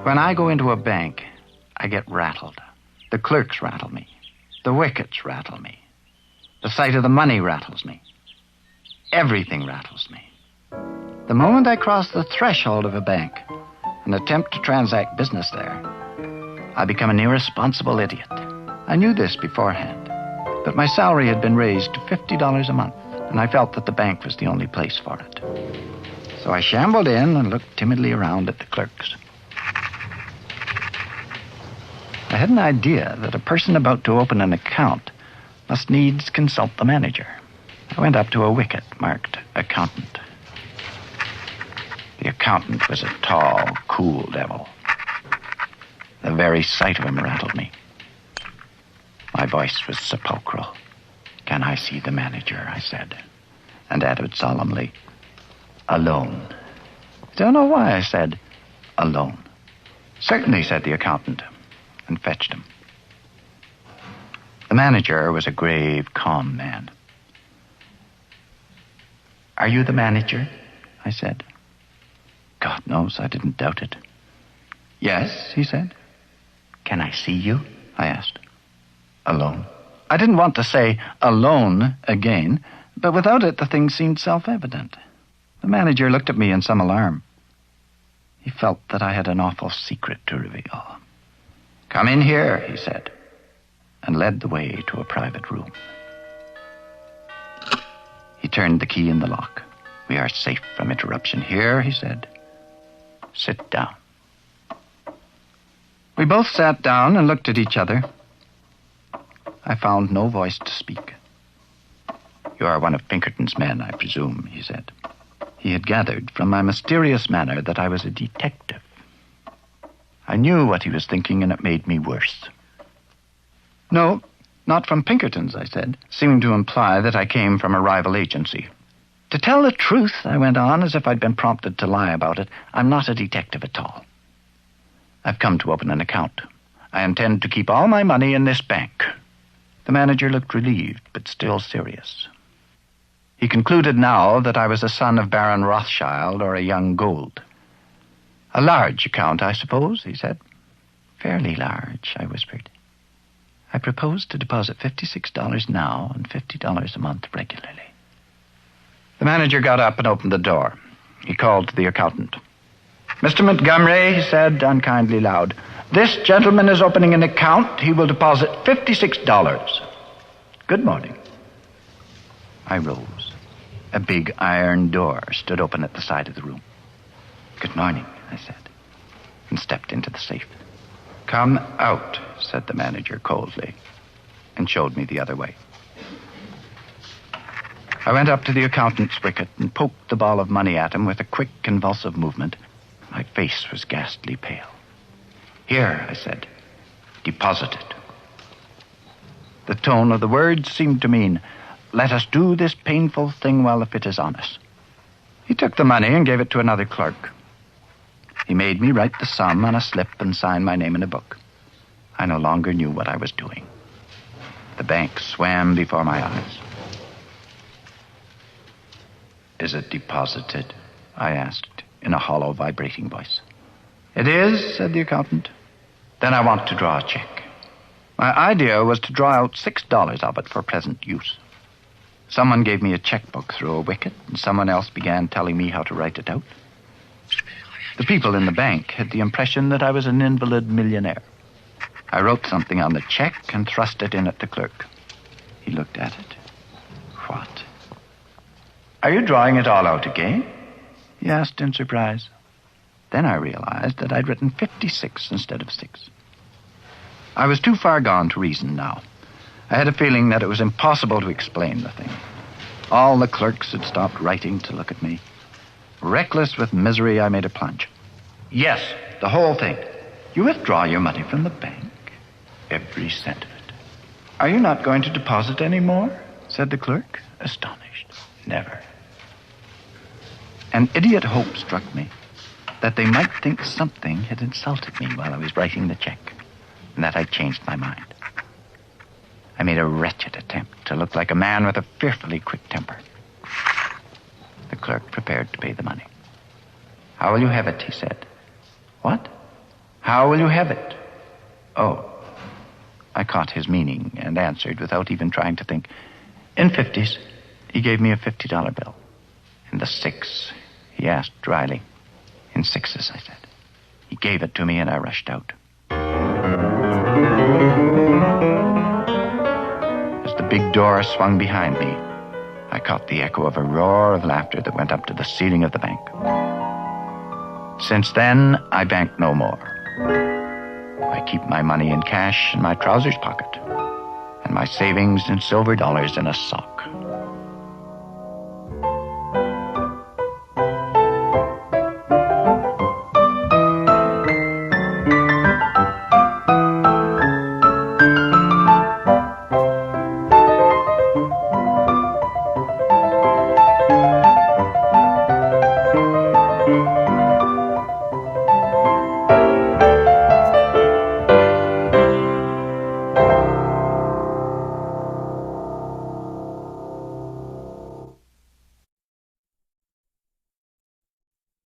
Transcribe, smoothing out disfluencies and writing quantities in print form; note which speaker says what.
Speaker 1: When I go into a bank, I get rattled. The clerks rattle me. The wickets rattle me. The sight of the money rattles me. Everything rattles me. The moment I cross the threshold of a bank and attempt to transact business there, I become an irresponsible idiot. I knew this beforehand, but my salary had been raised to $50 a month, and I felt that the bank was the only place for it. So I shambled in and looked timidly around at the clerks. I had an idea that a person about to open an account must needs consult the manager. I went up to a wicket marked accountant. The accountant was a tall, cool devil. The very sight of him rattled me. My voice was sepulchral. "Can I see the manager?" I said, and added solemnly, "Alone." I don't know why I said alone. "Certainly," said the accountant, and fetched him. The manager was a grave, calm man. "Are you the manager?" I said. God knows I didn't doubt it. "Yes," he said. "Can I see you?" I asked. "Alone." I didn't want to say alone again, but without it the thing seemed self-evident. The manager looked at me in some alarm. He felt that I had an awful secret to reveal. "Come in here," he said, and led the way to a private room. He turned the key in the lock. "We are safe from interruption here," he said. "Sit down." We both sat down and looked at each other. I found no voice to speak. "You are one of Pinkerton's men, I presume," he said. He had gathered from my mysterious manner that I was a detective. I knew what he was thinking, and it made me worse. "No, not from Pinkerton's," I said, seeming to imply that I came from a rival agency. "To tell the truth," I went on, as if I'd been prompted to lie about it, "I'm not a detective at all. I've come to open an account. I intend to keep all my money in this bank." The manager looked relieved, but still serious. He concluded now that I was a son of Baron Rothschild or a young Gould. "A large account, I suppose," he said. "Fairly large," I whispered. "I propose to deposit $56 now and $50 a month regularly." The manager got up and opened the door. He called to the accountant. "Mr. Montgomery," he said, unkindly loud, "this gentleman is opening an account. He will deposit $56. Good morning." I rose. A big iron door stood open at the side of the room. "Good morning," I said, and stepped into the safe. "Come out," said the manager coldly, and showed me the other way. I went up to the accountant's wicket and poked the ball of money at him with a quick, convulsive movement. My face was ghastly pale. "Here," I said, "deposit it." The tone of the words seemed to mean, "Let us do this painful thing while the fit is on us." He took the money and gave it to another clerk. He made me write the sum on a slip and sign my name in a book. I no longer knew what I was doing. The bank swam before my eyes. "Is it deposited?" I asked in a hollow, vibrating voice. "It is," said the accountant. "Then I want to draw a check." My idea was to draw out $6 of it for present use. Someone gave me a checkbook through a wicket, and someone else began telling me how to write it out. The people in the bank had the impression that I was an invalid millionaire. I wrote something on the check and thrust it in at the clerk. He looked at it. "What? Are you drawing it all out again?" he asked in surprise. Then I realized that I'd written 56 instead of 6. I was too far gone to reason now. I had a feeling that it was impossible to explain the thing. All the clerks had stopped writing to look at me. Reckless with misery, I made a plunge. "Yes, the whole thing. You withdraw your money from the bank?" "Every cent of it." "Are you not going to deposit any more?" said the clerk, astonished. "Never." An idiot hope struck me that they might think something had insulted me while I was writing the check, and that I'd changed my mind. I made a wretched attempt to look like a man with a fearfully quick temper. The clerk prepared to pay the money. "How will you have it?" he said. "What?" How will you have it? Oh. I caught his meaning and answered without even trying to think. In 50s. He gave me a $50 bill. In the 6? He asked dryly. In 6s, I said. He gave it to me and I rushed out. As the big door swung behind me, I caught the echo of a roar of laughter that went up to the ceiling of the bank. Since then, I bank no more. I keep my money in cash in my trousers pocket, and my savings in silver dollars in a sock.